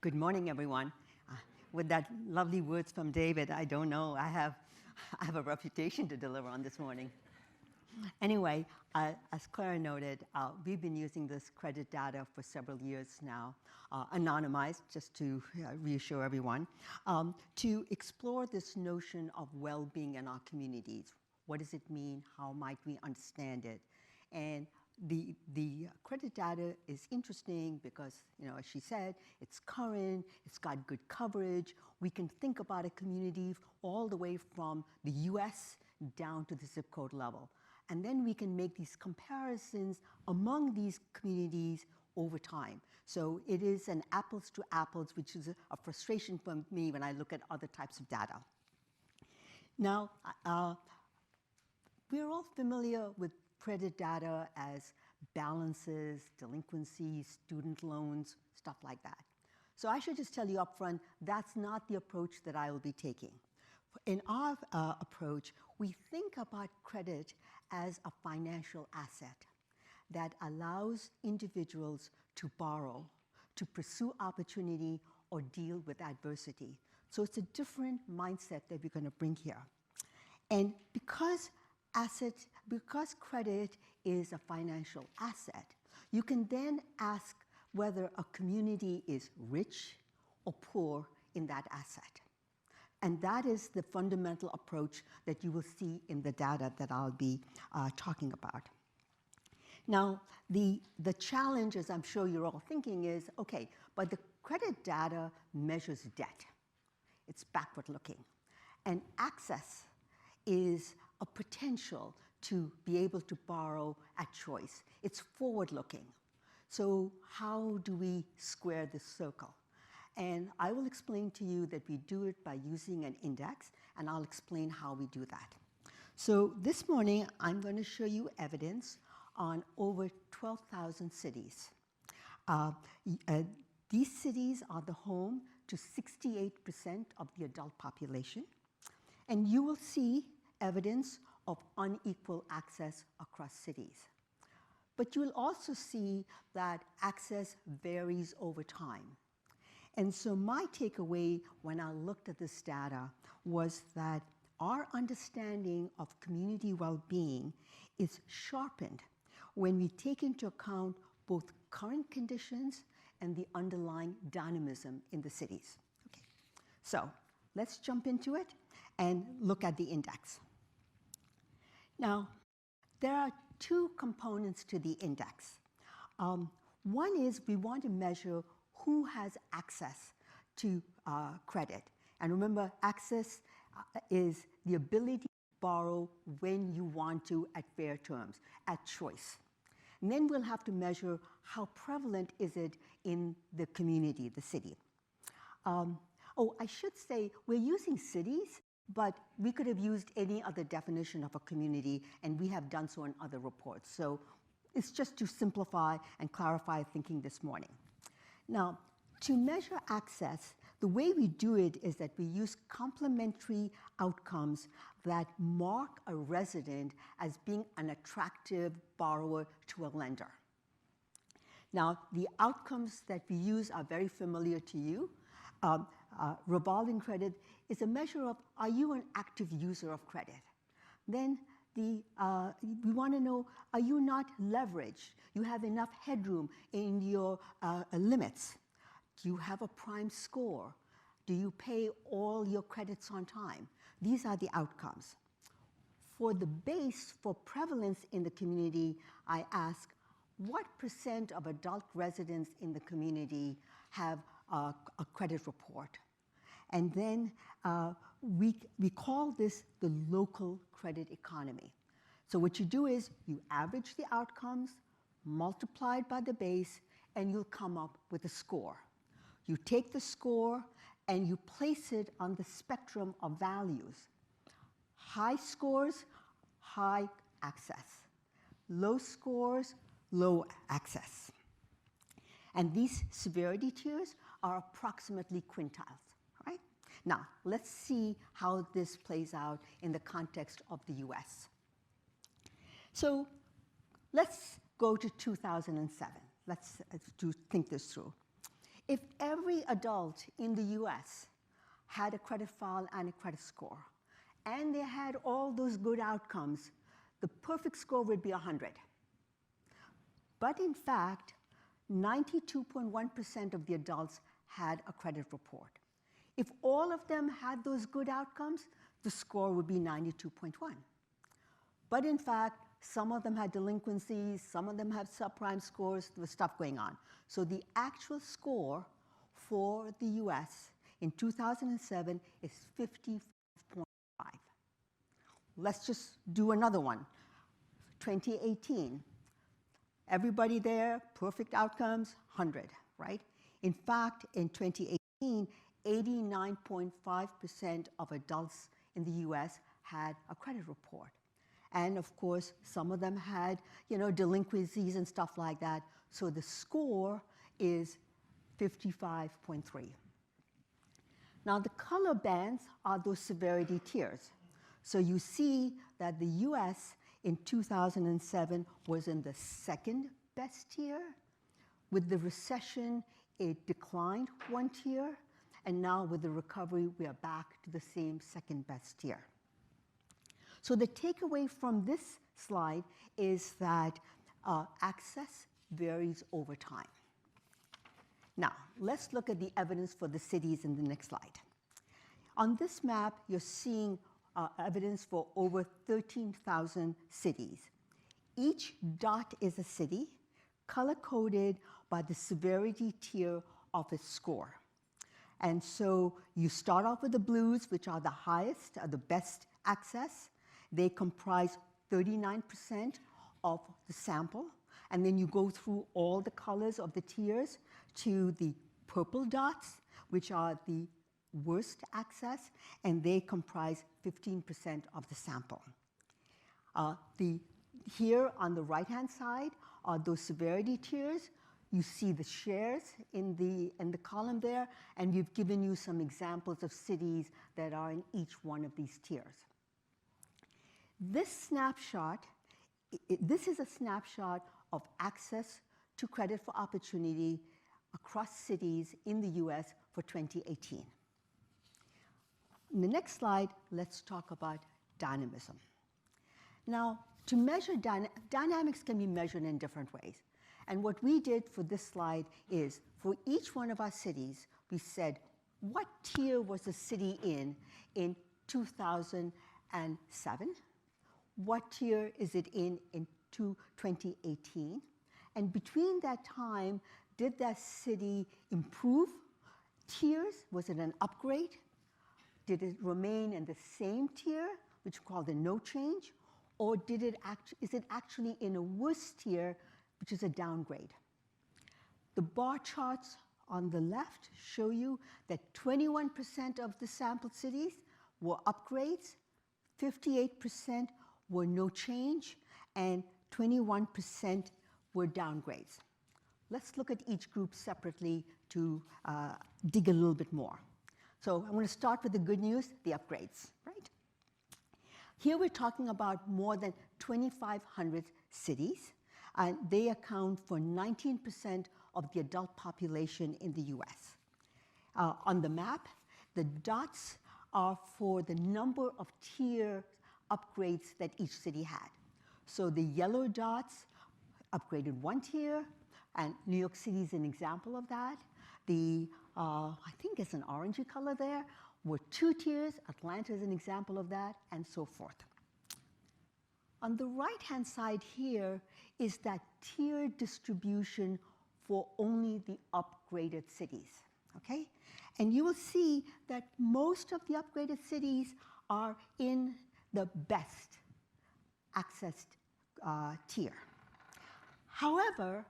Good morning, everyone. With that lovely words from David, I don't know. I have a reputation to deliver on this morning. Anyway, as Clara noted, we've been using this credit data for several years now, anonymized, just to reassure everyone, to explore this notion of well-being in our communities. What does it mean? How might we understand it? And the credit data is interesting because, as she said, it's current, it's got good coverage. We can think about a community all the way from the US down to the zip code level. And then we can make these comparisons among these communities over time. So it is an apples to apples, which is a frustration for me when I look at other types of data. Now, we're all familiar with credit data as balances, delinquencies, student loans, stuff like that. So I should just tell you up front, that's not the approach that I will be taking. In our approach, we think about credit as a financial asset that allows individuals to borrow, to pursue opportunity, or deal with adversity. So it's a different mindset that we're going to bring here. And because credit is a financial asset, you can then ask whether a community is rich or poor in that asset. And that is the fundamental approach that you will see in the data that I'll be talking about. Now, the challenge, as I'm sure you're all thinking, is, okay, but the credit data measures debt. It's backward looking. And access is a potential to be able to borrow at choice. It's forward-looking. So how do we square this circle? And I will explain to you that we do it by using an index, and I'll explain how we do that. So this morning, I'm going to show you evidence on over 12,000 cities. These cities are the home to 68% of the adult population, and you will see evidence of unequal access across cities. But you'll also see that access varies over time. And so my takeaway when I looked at this data was that our understanding of community well-being is sharpened when we take into account both current conditions and the underlying dynamism in the cities. Okay. So let's jump into it and look at the index. Now, there are two components to the index. One is we want to measure who has access to credit. And remember, access is the ability to borrow when you want to at fair terms, at choice. And then we'll have to measure how prevalent is it in the community, the city. I should say we're using cities, but we could have used any other definition of a community, and we have done so in other reports. So it's just to simplify and clarify thinking this morning. Now, to measure access, the way we do it is that we use complementary outcomes that mark a resident as being an attractive borrower to a lender. Now, the outcomes that we use are very familiar to you. Revolving credit is a measure of, are you an active user of credit? Then we want to know, are you not leveraged? You have enough headroom in your limits. Do you have a prime score? Do you pay all your credits on time? These are the outcomes. For the base for prevalence in the community, I ask, what % of adult residents in the community have a credit report? And then we call this the local credit economy. So what you do is you average the outcomes, multiply it by the base, and you'll come up with a score. You take the score and you place it on the spectrum of values. High scores, high access. Low scores, low access. And these severity tiers are approximately quintiles, right? Now, let's see how this plays out in the context of the US. So let's go to 2007. Let's think this through. If every adult in the US had a credit file and a credit score, and they had all those good outcomes, the perfect score would be 100. But in fact, 92.1% of the adults had a credit report. If all of them had those good outcomes, the score would be 92.1. But in fact, some of them had delinquencies, some of them had subprime scores, there was stuff going on. So the actual score for the US in 2007 is 55.5. Let's just do another one. 2018. Everybody there, perfect outcomes, 100, right? In fact, in 2018, 89.5% of adults in the US had a credit report. And of course, some of them had, delinquencies and stuff like that. So the score is 55.3. Now, the color bands are those severity tiers. So you see that the US in 2007 was in the second best tier. With the recession, it declined one tier. And now with the recovery, we are back to the same second best tier. So the takeaway from this slide is that access varies over time. Now, let's look at the evidence for the cities in the next slide. On this map, you're seeing evidence for over 13,000 cities. Each dot is a city, color-coded by the severity tier of its score. And so you start off with the blues, which are the highest, the best access. They comprise 39% of the sample. And then you go through all the colors of the tiers to the purple dots, which are the worst access, and they comprise 15% of the sample. Here on the right-hand side are those severity tiers. You see the shares in the column there, and we've given you some examples of cities that are in each one of these tiers. This snapshot, this is a snapshot of access to credit for opportunity across cities in the US for 2018. In the next slide, let's talk about dynamism. Now, to measure dynamics can be measured in different ways. And what we did for this slide is, for each one of our cities, we said, what tier was the city in 2007? What tier is it in 2018? And between that time, did that city improve tiers? Was it an upgrade? Did it remain in the same tier, which we call the no change? Or is it actually in a worse tier, which is a downgrade? The bar charts on the left show you that 21% of the sampled cities were upgrades, 58% were no change, and 21% were downgrades. Let's look at each group separately to dig a little bit more. So I'm going to start with the good news, the upgrades, right? Here we're talking about more than 2,500 cities, and they account for 19% of the adult population in the US. On the map, the dots are for the number of tier upgrades that each city had. So the yellow dots upgraded one tier, and New York City is an example of that. I think it's an orangey color there, were 2 tiers. Atlanta is an example of that, and so forth. On the right-hand side here is that tier distribution for only the upgraded cities, okay? And you will see that most of the upgraded cities are in the best accessed tier. However,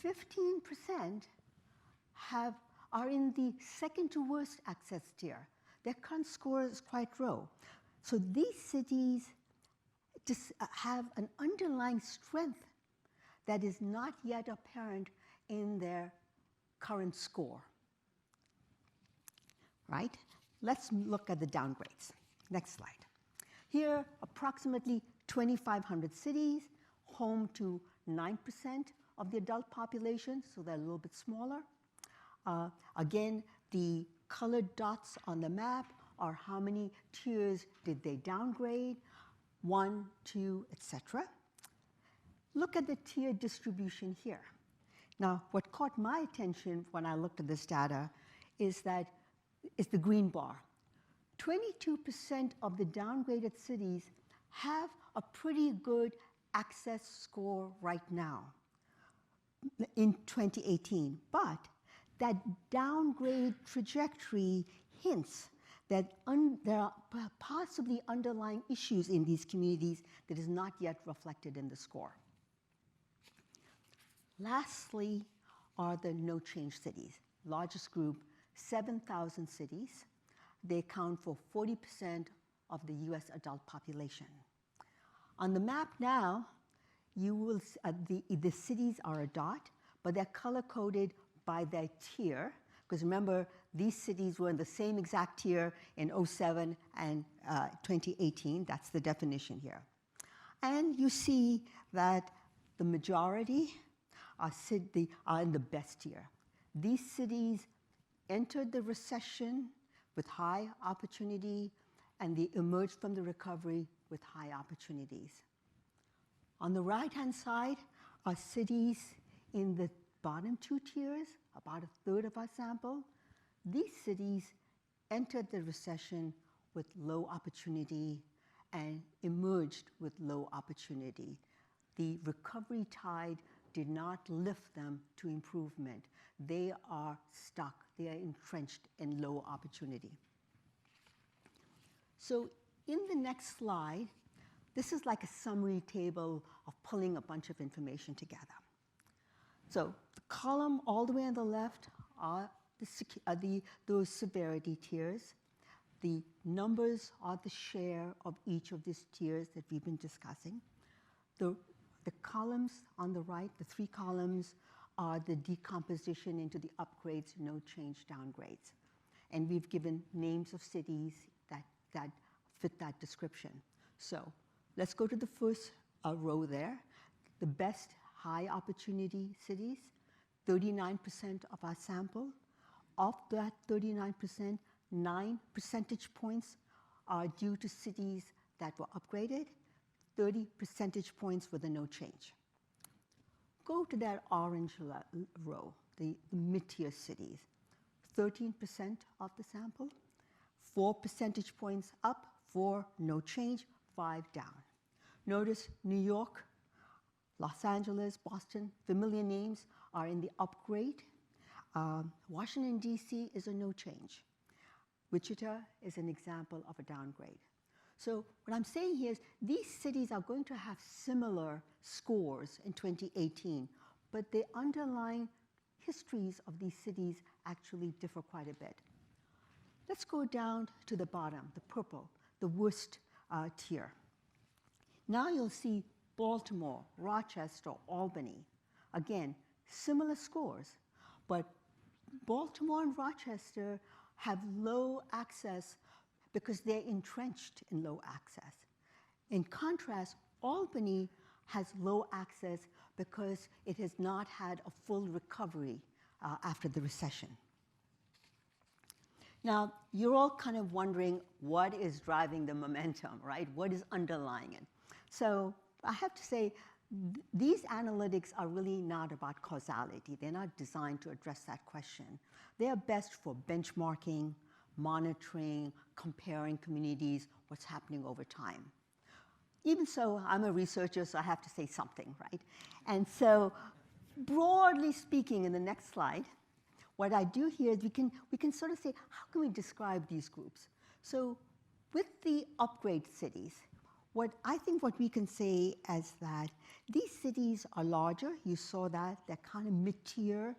15% are in the second to worst access tier. Their current score is quite low. So these cities just have an underlying strength that is not yet apparent in their current score, right? Let's look at the downgrades. Next slide. Here, approximately 2,500 cities, home to 9% of the adult population, so they're a little bit smaller. Again, the colored dots on the map are how many tiers did they downgrade, 1, 2, etc. Look at the tier distribution here. Now, what caught my attention when I looked at this data is the green bar. 22% of the downgraded cities have a pretty good access score right now in 2018, but that downgrade trajectory hints that there are possibly underlying issues in these communities that is not yet reflected in the score. Lastly are the no-change cities. Largest group, 7,000 cities. They account for 40% of the US adult population. On the map now, you will the cities are a dot, but they're color-coded by their tier, because remember, these cities were in the same exact tier in 07 and 2018. That's the definition here. And you see that the majority are in the best tier. These cities entered the recession with high opportunity, and they emerged from the recovery with high opportunities. On the right-hand side are cities in the bottom 2 tiers, about a third of our sample. These cities entered the recession with low opportunity and emerged with low opportunity. The recovery tide did not lift them to improvement. They are stuck. They are entrenched in low opportunity. So in the next slide, this is like a summary table of pulling a bunch of information together. So the column all the way on the left are those severity tiers. The numbers are the share of each of these tiers that we've been discussing. The columns on the right, the 3 columns, are the decomposition into the upgrades, no change, downgrades. And we've given names of cities that fit that description. So let's go to the first row there. The best high opportunity cities, 39% of our sample. Of that 39%, 9 percentage points are due to cities that were upgraded, 30 percentage points for the no change. Go to that orange row, the mid-tier cities, 13% of the sample, 4 percentage points up for no change, 5 down. Notice New York, Los Angeles, Boston, familiar names are in the upgrade. Washington, D.C. is a no change. Wichita is an example of a downgrade. So what I'm saying here is these cities are going to have similar scores in 2018, but the underlying histories of these cities actually differ quite a bit. Let's go down to the bottom, the purple, the worst tier. Now you'll see Baltimore, Rochester, Albany. Again, similar scores, but Baltimore and Rochester have low access because they're entrenched in low access. In contrast, Albany has low access because it has not had a full recovery after the recession. Now, you're all kind of wondering what is driving the momentum, right? What is underlying it? So I have to say, these analytics are really not about causality. They're not designed to address that question. They are best for benchmarking, monitoring, comparing communities, what's happening over time. Even so, I'm a researcher, so I have to say something, right? And so, broadly speaking, in the next slide, what I do here is we can sort of say, how can we describe these groups? So with the upgrade cities, what we can say is that these cities are larger. You saw that. They're kind of mid-tier.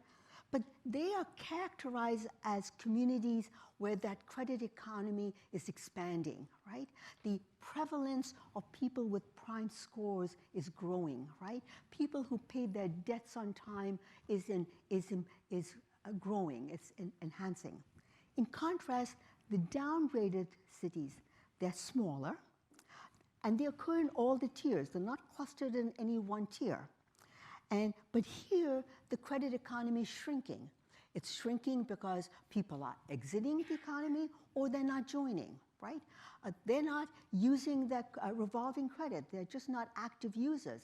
But they are characterized as communities where that credit economy is expanding, right? The prevalence of people with prime scores is growing, right? People who pay their debts on time is growing, it's enhancing. In contrast, the downgraded cities, they're smaller, and they occur in all the tiers. They're not clustered in any one tier. But here, the credit economy is shrinking. It's shrinking because people are exiting the economy or they're not joining, right? They're not using that revolving credit. They're just not active users.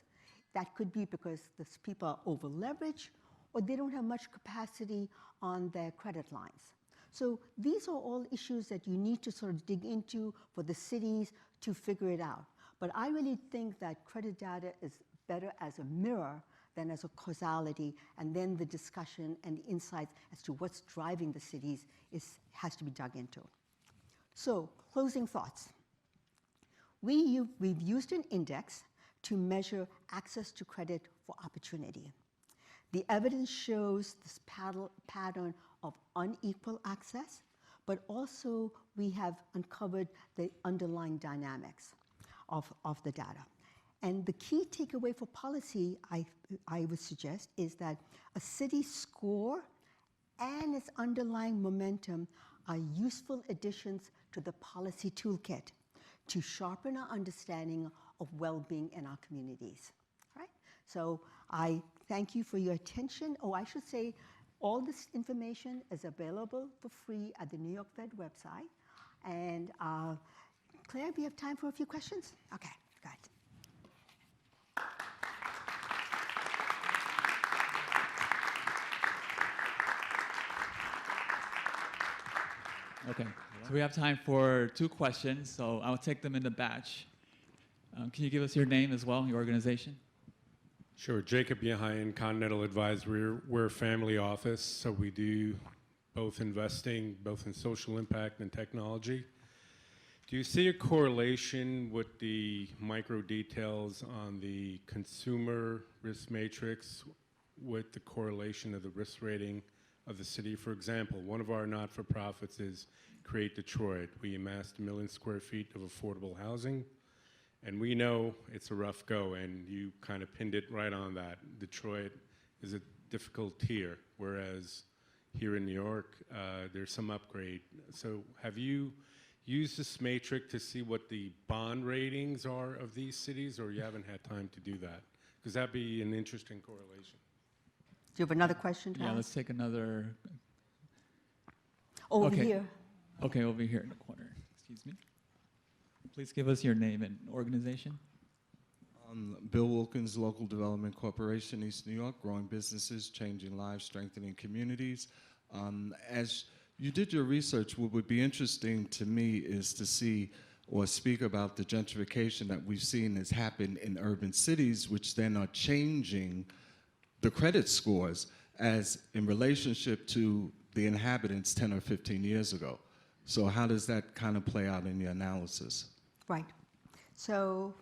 That could be because these people are over-leveraged or they don't have much capacity on their credit lines. So these are all issues that you need to sort of dig into for the cities to figure it out. But I really think that credit data is better as a mirror than as a causality, and then the discussion and the insights as to what's driving the cities has to be dug into. So, closing thoughts. We've used an index to measure access to credit for opportunity. The evidence shows this pattern of unequal access, but also we have uncovered the underlying dynamics of the data. And the key takeaway for policy, I would suggest, is that a city's score and its underlying momentum are useful additions to the policy toolkit to sharpen our understanding of well-being in our communities. Right? So I thank you for your attention. Oh, I should say, all this information is available for free at the New York Fed website. And Claire, do you have time for a few questions? Okay, good. Okay, so we have time for 2 questions, so I'll take them in the batch. Can you give us your name as well, your organization? Sure, Jacob Yahayan, Continental Advisory. We're a family office, so we do both investing, both in social impact and technology. Do you see a correlation with the micro details on the consumer risk matrix with the correlation of the risk rating of the city? For example, one of our not-for-profits is Create Detroit. We amassed 1 million square feet of affordable housing, and we know it's a rough go, and you kind of pinned it right on that. Detroit is a difficult tier, whereas here in New York, there's some upgrade. So have you used this matrix to see what the bond ratings are of these cities, or you haven't had time to do that? Because that'd be an interesting correlation. Do you have another question, Travis? Yeah, let's take another. Over here. Okay, over here in the corner. Excuse me. Please give us your name and organization. Bill Wilkins, Local Development Corporation, East New York, growing businesses, changing lives, strengthening communities. As you did your research, what would be interesting to me is to see or speak about the gentrification that we've seen has happened in urban cities, which then are changing the credit scores as in relationship to the inhabitants 10 or 15 years ago. So how does that kind of play out in your analysis? Right. So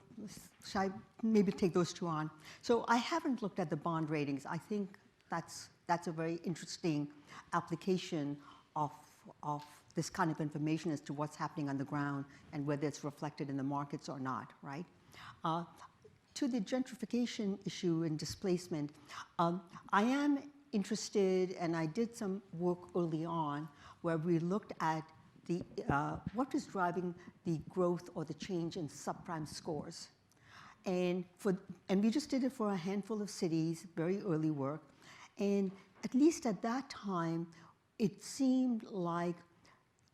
should I maybe take those 2 on? So I haven't looked at the bond ratings. I think that's a very interesting application of this kind of information as to what's happening on the ground and whether it's reflected in the markets or not, right? To the gentrification issue and displacement, I am interested, and I did some work early on where we looked at what is driving the growth or the change in subprime scores. And we just did it for a handful of cities, very early work. And at least at that time, it seemed like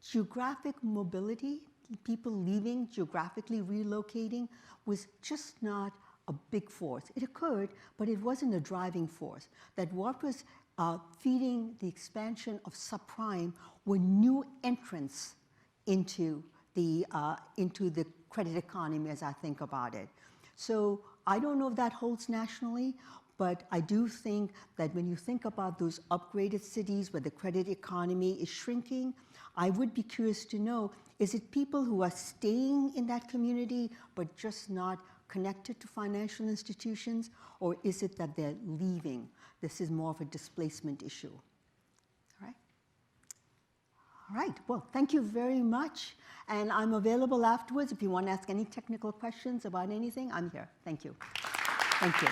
geographic mobility, people leaving, geographically relocating, was just not a big force. It occurred, but it wasn't a driving force. That what was feeding the expansion of subprime were new entrants into the credit economy, as I think about it. So I don't know if that holds nationally, but I do think that when you think about those upgraded cities where the credit economy is shrinking, I would be curious to know, is it people who are staying in that community but just not connected to financial institutions, or is it that they're leaving? This is more of a displacement issue. All right? All right, well, thank you very much. And I'm available afterwards if you want to ask any technical questions about anything. I'm here. Thank you. Thank you.